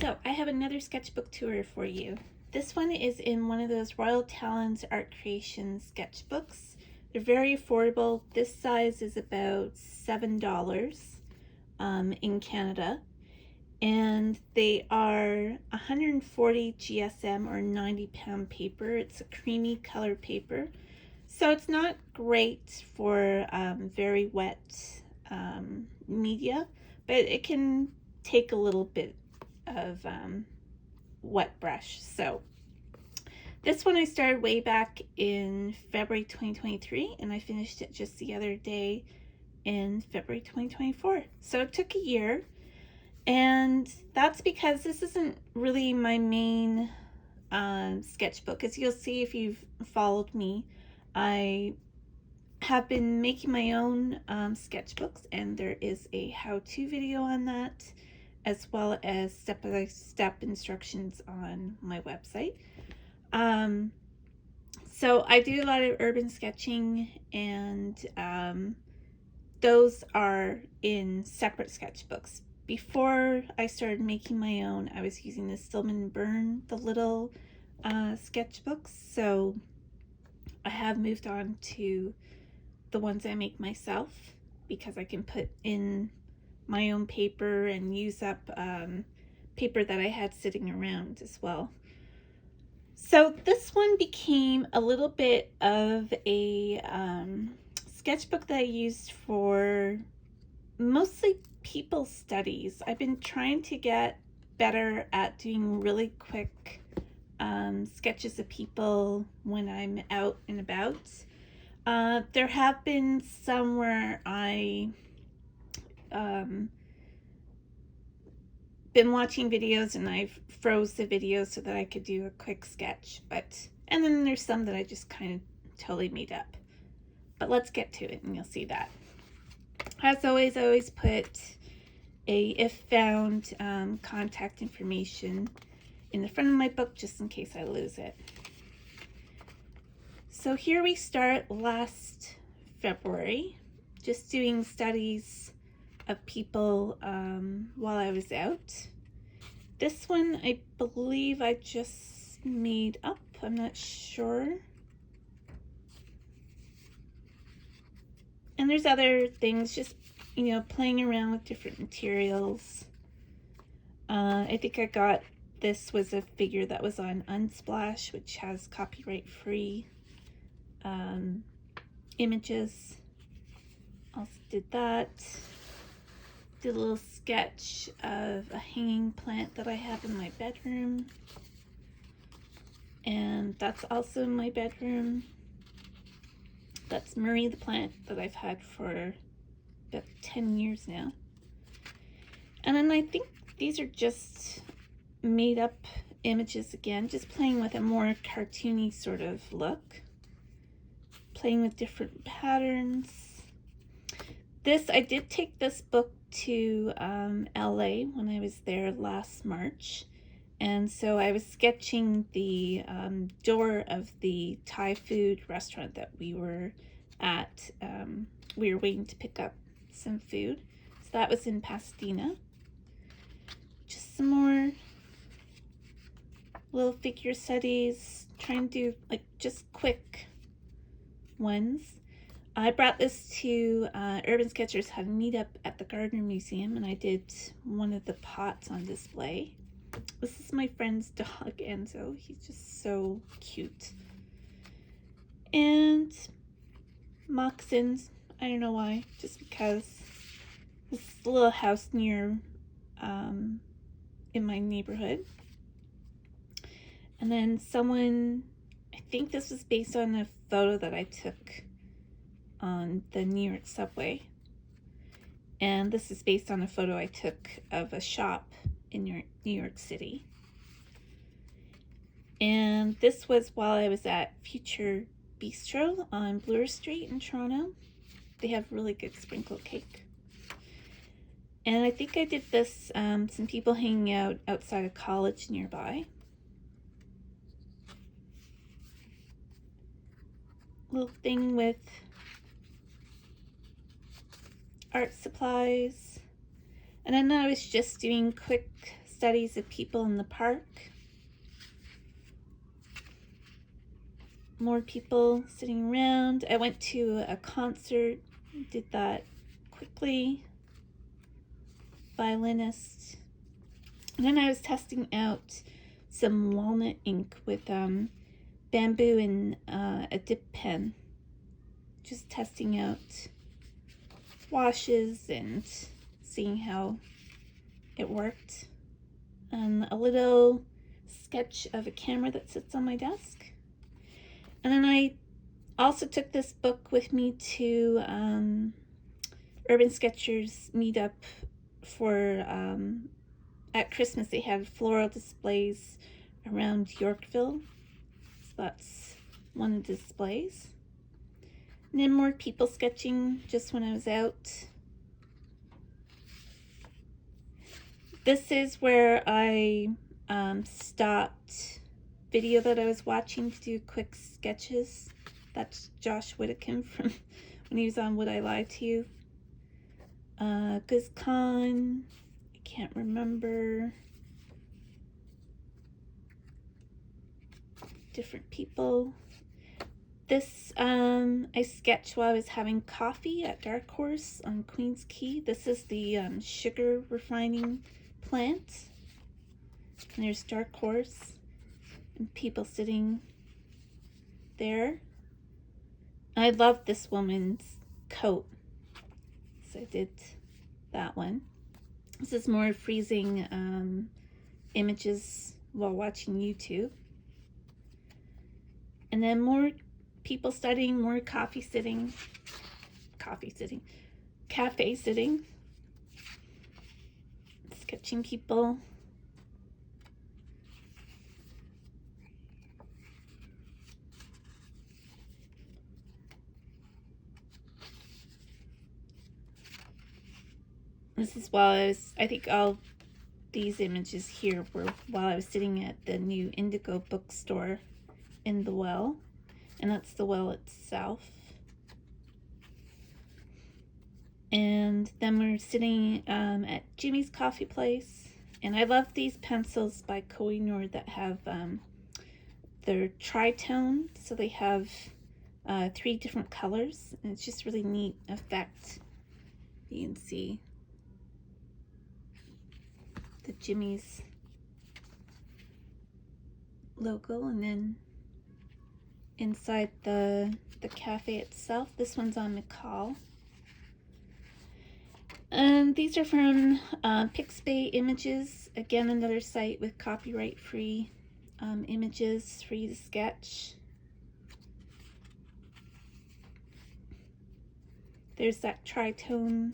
So I have another sketchbook tour for you. This one is in one of those Royal Talens Art Creations sketchbooks. They're very affordable. This size is about $7 in Canada. And they are 140 GSM or 90-pound paper. It's a creamy color paper. So it's not great for very wet media, but it can take a little bit of wet brush. So this one I started way back in February 2023 and I finished it just the other day in February 2024. So it took a year, and that's because this isn't really my main sketchbook. As you'll see if you've followed me, I have been making my own sketchbooks, and there is a how-to video on that, as well as step-by-step instructions on my website. So I do a lot of urban sketching, and those are in separate sketchbooks. Before I started making my own, I was using the Stillman Burn, the little sketchbooks. So I have moved on to the ones I make myself because I can put in my own paper and use up paper that I had sitting around as well. So this one became a little bit of a sketchbook that I used for mostly people studies. I've been trying to get better at doing really quick sketches of people when I'm out and about. There have been some where I been watching videos and I've froze the video so that I could do a quick sketch, and then there's some that I just kind of totally made up. But let's get to it and you'll see that. As always, I always put a if found contact information in the front of my book just in case I lose it. So here we start last February, just doing studies of people while I was out. This one I believe I just made up, I'm not sure. And there's other things, just, you know, playing around with different materials. I think I got, this was a figure that was on Unsplash, which has copyright-free images. Also did that. Did a little sketch of a hanging plant that I have in my bedroom. And that's also in my bedroom. That's Marie the plant that I've had for about 10 years now. And then I think these are just made up images again, just playing with a more cartoony sort of look. Playing with different patterns. This, I did take this book to LA when I was there last March. And so I was sketching the door of the Thai food restaurant that we were at. We were waiting to pick up some food. So that was in Pasadena. Just some more little figure studies. Trying to do like just quick ones. I brought this to Urban Sketchers had a meetup at the Gardner Museum, and I did one of the pots on display. This is my friend's dog, Enzo. He's just so cute. And moccasins. I don't know why. Just because this is a little house near in my neighborhood. And then someone, I think this was based on a photo that I took on the New York subway. And this is based on a photo I took of a shop in New York City. And this was while I was at Future Bistro on Bloor Street in Toronto. They have really good sprinkle cake. And I think I did this, some people hanging out outside of college nearby. Little thing with art supplies. And then I was just doing quick studies of people in the park. More people sitting around. I went to a concert, did that quickly. Violinist. And then I was testing out some walnut ink with bamboo and a dip pen. Just testing out washes and seeing how it worked. And a little sketch of a camera that sits on my desk. And then I also took this book with me to Urban Sketchers meetup for at Christmas. They had floral displays around Yorkville. So that's one of the displays. And then more people sketching just when I was out. This is where I stopped video that I was watching to do quick sketches. That's Josh Whittakin from when he was on Would I Lie to You? GuzCon, I can't remember. Different people. This I sketched while I was having coffee at Dark Horse on Queen's Quay. This is the sugar refining plant. And there's Dark Horse and people sitting there. I love this woman's coat, so I did that one. This is more freezing images while watching YouTube. And then more people studying, more cafe sitting, sketching people. This is while I think all these images here were while I was sitting at the new Indigo bookstore in the Well, and that's the Well itself. And then we're sitting at Jimmy's Coffee Place, and I love these pencils by Koh-i-Noor that have they're tritone, so they have 3 different colors, and it's just really neat effect. You can see the Jimmy's logo, and then inside the cafe itself, this one's on McCall. And these are from Pixabay Images, again another site with copyright free images for you to sketch. There's that tritone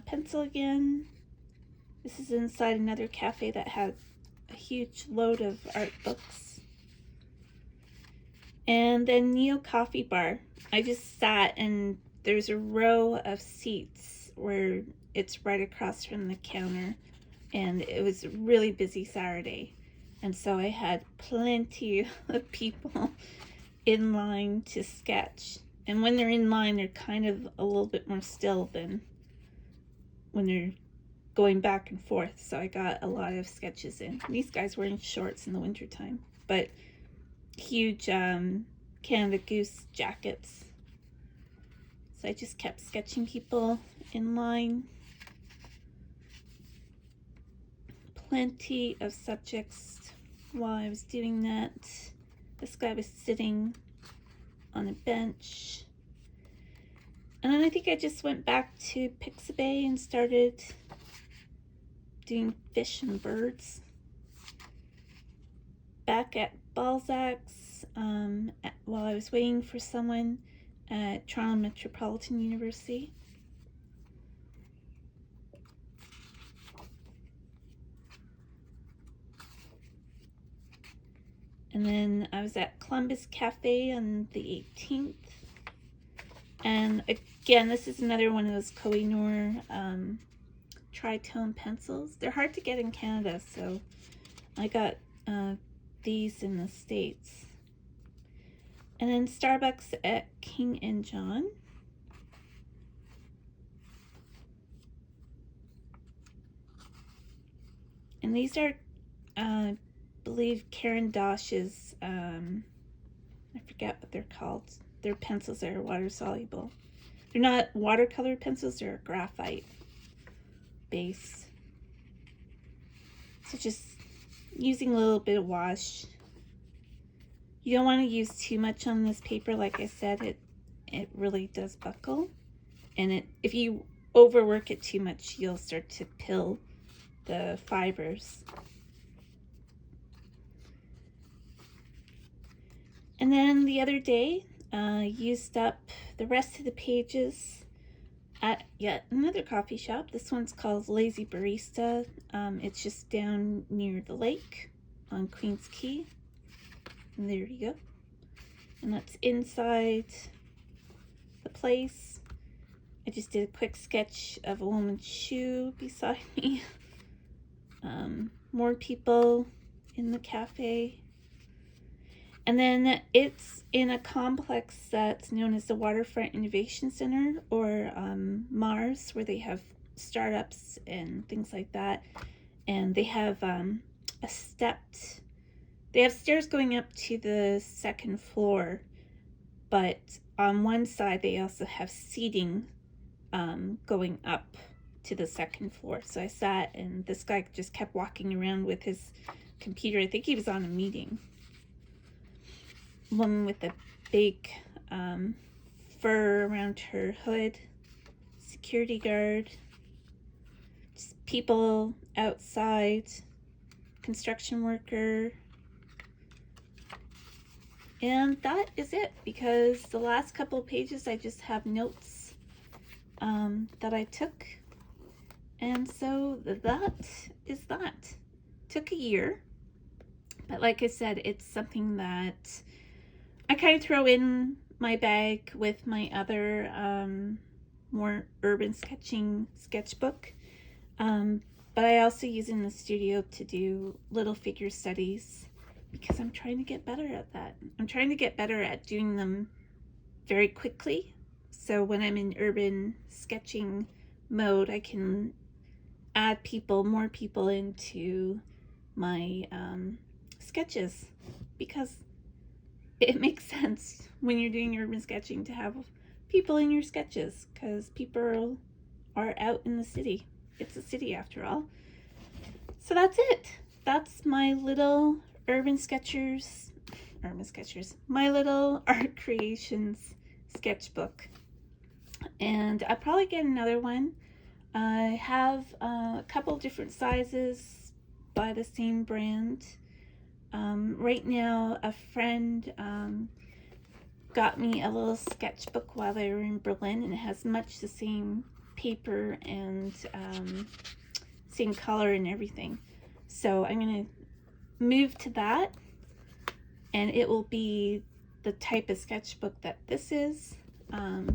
pencil again. This is inside another cafe that had a huge load of art books. And then Neo Coffee Bar. I just sat, and there's a row of seats where it's right across from the counter, and it was a really busy Saturday. And so I had plenty of people in line to sketch. And when they're in line, they're kind of a little bit more still than when they're going back and forth. So I got a lot of sketches in. These guys were in shorts in the wintertime, but huge Canada Goose jackets. So I just kept sketching people in line. Plenty of subjects while I was doing that. This guy was sitting on a bench. And then I think I just went back to Pixabay and started doing fish and birds. Back at Balzac's while I was waiting for someone at Toronto Metropolitan University. And then I was at Columbus Cafe on the 18th. And again, this is another one of those Koh-i-Noor tritone pencils. They're hard to get in Canada, so I got these in the States. And then Starbucks at King and John. And these are, I believe, Karen Dosh's, I forget what they're called. Their pencils are water soluble. They're not watercolor pencils, they're a graphite base. So just using a little bit of wash. You don't want to use too much on this paper. Like I said, it really does buckle. And if you overwork it too much, you'll start to pill the fibers. And then the other day, used up the rest of the pages at yet another coffee shop. This one's called Lazy Barista. It's just down near the lake on Queens Quay. And there you go. And that's inside the place. I just did a quick sketch of a woman's shoe beside me. More people in the cafe. And then it's in a complex that's known as the Waterfront Innovation Center, or Mars, where they have startups and things like that. And they have they have stairs going up to the second floor, but on one side they also have seating going up to the second floor. So I sat, and this guy just kept walking around with his computer. I think he was on a meeting. Woman with a big fur around her hood, security guard, just people outside, construction worker. And that is it, because the last couple of pages I just have notes that I took. And so that is that. Took a year, but like I said, it's something that I kind of throw in my bag with my other more urban sketching sketchbook. But I also use it in the studio to do little figure studies, because I'm trying to get better at that. I'm trying to get better at doing them very quickly. So when I'm in urban sketching mode, I can add more people into my sketches, because it makes sense when you're doing urban sketching to have people in your sketches, because people are out in the city. It's a city after all. So that's it. That's my little my little art creations sketchbook. And I'll probably get another one. I have a couple different sizes by the same brand. Right now, a friend got me a little sketchbook while they were in Berlin, and it has much the same paper and same color and everything. So I'm going to move to that, and it will be the type of sketchbook that this is.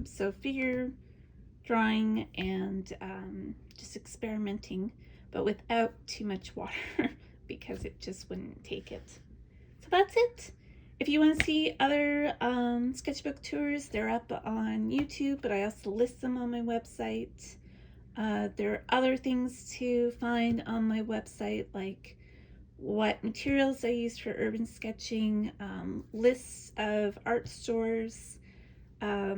So figure drawing and just experimenting, but without too much water because it just wouldn't take it. So that's it. If you want to see other sketchbook tours, they're up on YouTube, but I also list them on my website. There are other things to find on my website, like what materials I use for urban sketching, lists of art stores, a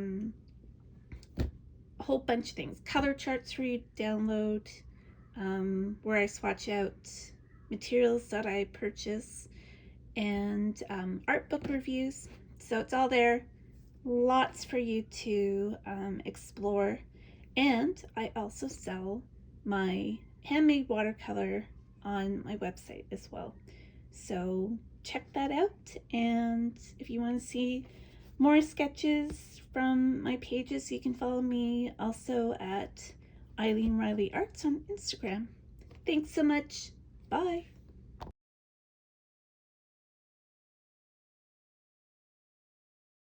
whole bunch of things, color charts for you to download, where I swatch out materials that I purchase, and art book reviews. So it's all there, lots for you to explore. And I also sell my handmade watercolor on my website as well. So check that out. And if you want to see more sketches from my pages, you can follow me also at Eileen Riley Arts on Instagram. Thanks so much. Bye.